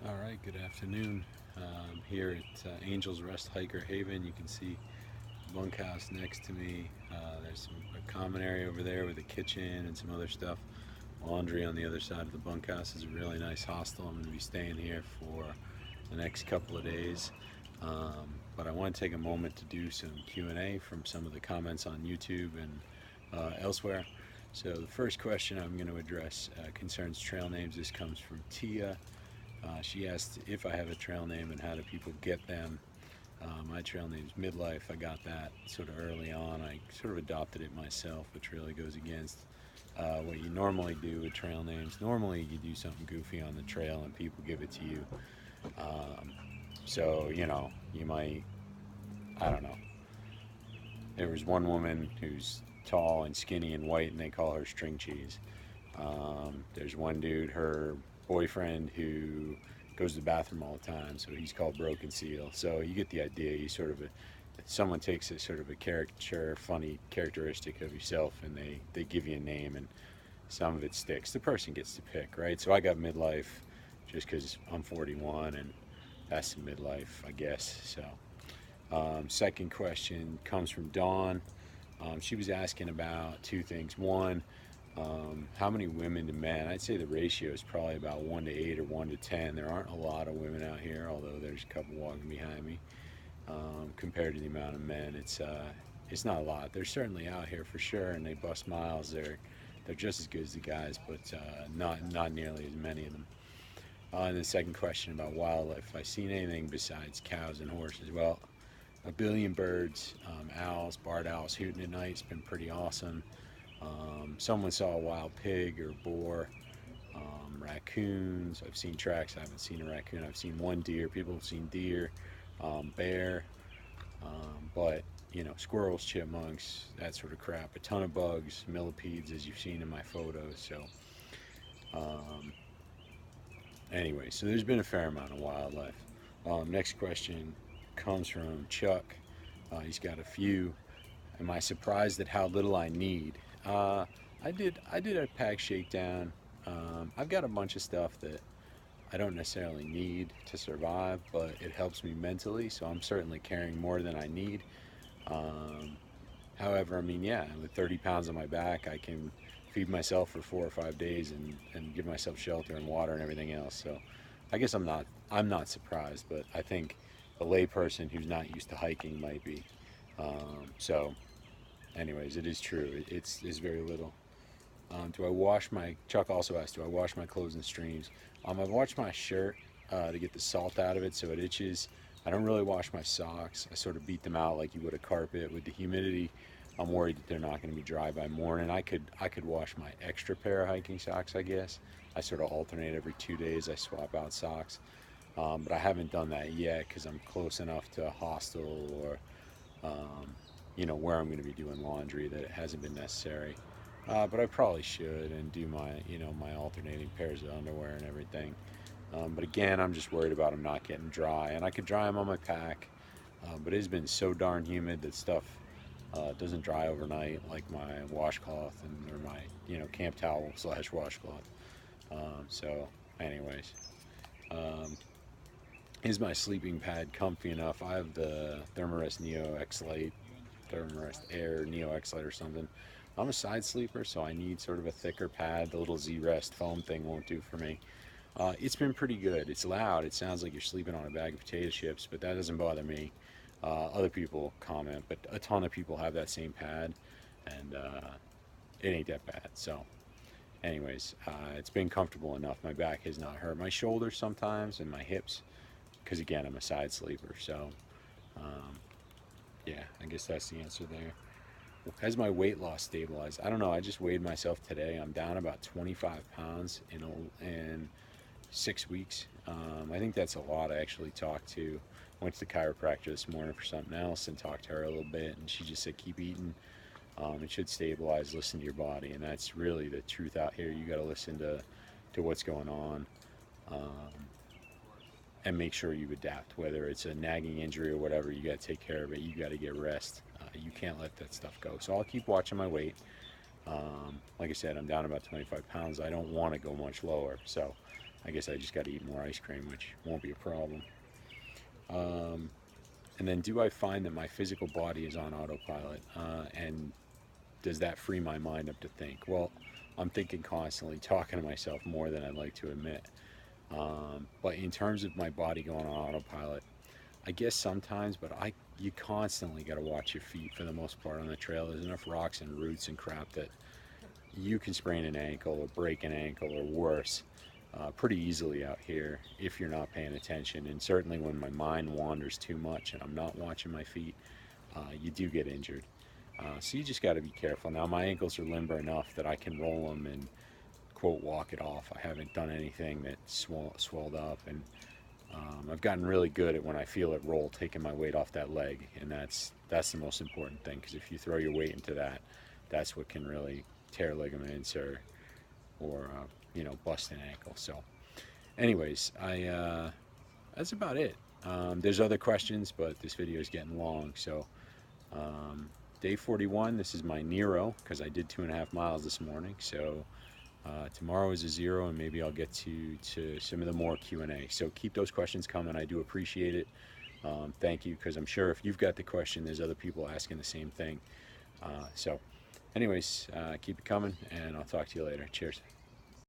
All right, good afternoon. Here at Angels Rest Hiker Haven, you can see the bunkhouse next to me. A common area over there with a kitchen and some other stuff. Laundry on the other side of the bunkhouse is a really nice hostel. I'm going to be staying here for the next couple of days. But I want to take a moment to do some Q&A from some of the comments on YouTube and elsewhere. So the first question I'm going to address concerns trail names. This comes from Tia. She asked if I have a trail name and how do people get them. My trail name's Midlife. I got that sort of early on. I sort of adopted it myself, which really goes against what you normally do with trail names. Normally, you do something goofy on the trail and people give it to you. Um, so, you might, I don't know. There was one woman who's tall and skinny and white, and they call her string cheese. There's one dude, her boyfriend, who goes to the bathroom all the time, so he's called Broken Seal. So you get the idea. You sort of someone takes a sort of a caricature, funny characteristic of yourself, and they give you a name, and some of it sticks. The person gets to pick, right? So I got Midlife just because I'm 41, and that's the midlife, I guess. So second question comes from Dawn. She was asking about two things. One, how many women to men? I'd say the ratio is probably about 1 to 8 or 1 to 10. There aren't a lot of women out here, although there's a couple walking behind me. Compared to the amount of men, it's not a lot. They're certainly out here for sure, and they bust miles. They're just as good as the guys, but not nearly as many of them. And the second question about wildlife: have I seen anything besides cows and horses? Well, a billion birds, owls, barred owls hooting at night. It's been pretty awesome. Someone saw a wild pig or boar, raccoons. I've seen tracks. I haven't seen a raccoon. I've seen one deer. People have seen deer, bear, but squirrels, chipmunks, that sort of crap. A ton of bugs, millipedes, as you've seen in my photos. So, um, anyway, so there's been a fair amount of wildlife. Next question comes from Chuck. He's got a few. Am I surprised at how little I need? I did a pack shakedown. I've got a bunch of stuff that I don't necessarily need to survive, but it helps me mentally. So I'm certainly carrying more than I need. Um, However, I mean, yeah, with 30 pounds on my back, I can feed myself for 4 or 5 days and give myself shelter and water and everything else. So I guess I'm not surprised, but I think a layperson who's not used to hiking might be. So anyways, it is true. It's very little. Do I wash my? Chuck also asked, do I wash my clothes in streams? I've washed my shirt to get the salt out of it, so it itches. I don't really wash my socks. I sort of beat them out like you would a carpet. With the humidity, I'm worried that they're not going to be dry by morning. I could wash my extra pair of hiking socks, I guess. I sort of alternate every 2 days. I swap out socks, but I haven't done that yet because I'm close enough to a hostel or where I'm going to be doing laundry that it hasn't been necessary. But I probably should and do my alternating pairs of underwear and everything. But again, I'm just worried about them not getting dry, and I could dry them on my pack. But it has been so darn humid that stuff doesn't dry overnight, like my washcloth or my camp towel slash washcloth. So, anyways, um, is my sleeping pad comfy enough? I have the Thermarest Neo X Lite, Thermarest Air Neo X Lite or something. I'm a side sleeper, so I need sort of a thicker pad. The little Z Rest foam thing won't do for me. It's been pretty good. It's loud. It sounds like you're sleeping on a bag of potato chips, but that doesn't bother me. Other people comment, but a ton of people have that same pad, and it ain't that bad. So, anyways, it's been comfortable enough. My back has not hurt. My shoulders sometimes and my hips, because again, I'm a side sleeper. So, um, yeah, I guess that's the answer there. Has my weight loss stabilized? I don't know. I just weighed myself today. I'm down about 25 pounds in 6 weeks. I think that's a lot. I actually talked to, went to the chiropractor this morning for something else and talked to her a little bit, and she just said keep eating. It should stabilize. Listen to your body, and that's really the truth out here. You got to listen to what's going on, um, and make sure you adapt. Whether it's a nagging injury or whatever, you got to take care of it. You got to get rest. You can't let that stuff go. So I'll keep watching my weight. Like I said, I'm down about 25 pounds. I don't want to go much lower. So I guess I just got to eat more ice cream, which won't be a problem. And then, do I find that my physical body is on autopilot? And does that free my mind up to think? Well, I'm thinking constantly, talking to myself more than I'd like to admit. But in terms of my body going on autopilot, I guess sometimes, but you constantly got to watch your feet for the most part on the trail. There's enough rocks and roots and crap that you can sprain an ankle or break an ankle or worse pretty easily out here if you're not paying attention. And certainly when my mind wanders too much and I'm not watching my feet, you do get injured. So you just got to be careful. Now my ankles are limber enough that I can roll them and quote walk it off. I haven't done anything that swelled up, and I've gotten really good at when I feel it roll, taking my weight off that leg, and that's the most important thing, because if you throw your weight into that, that's what can really tear ligaments or bust an ankle. So anyways, that's about it. There's other questions, but this video is getting long. So day 41, this is my Nero, because I did 2.5 miles this morning. So tomorrow is a 0, and maybe I'll get to some of the more Q&A. So keep those questions coming. I do appreciate it. Thank you, because I'm sure if you've got the question, there's other people asking the same thing. So anyways, keep it coming, and I'll talk to you later. Cheers.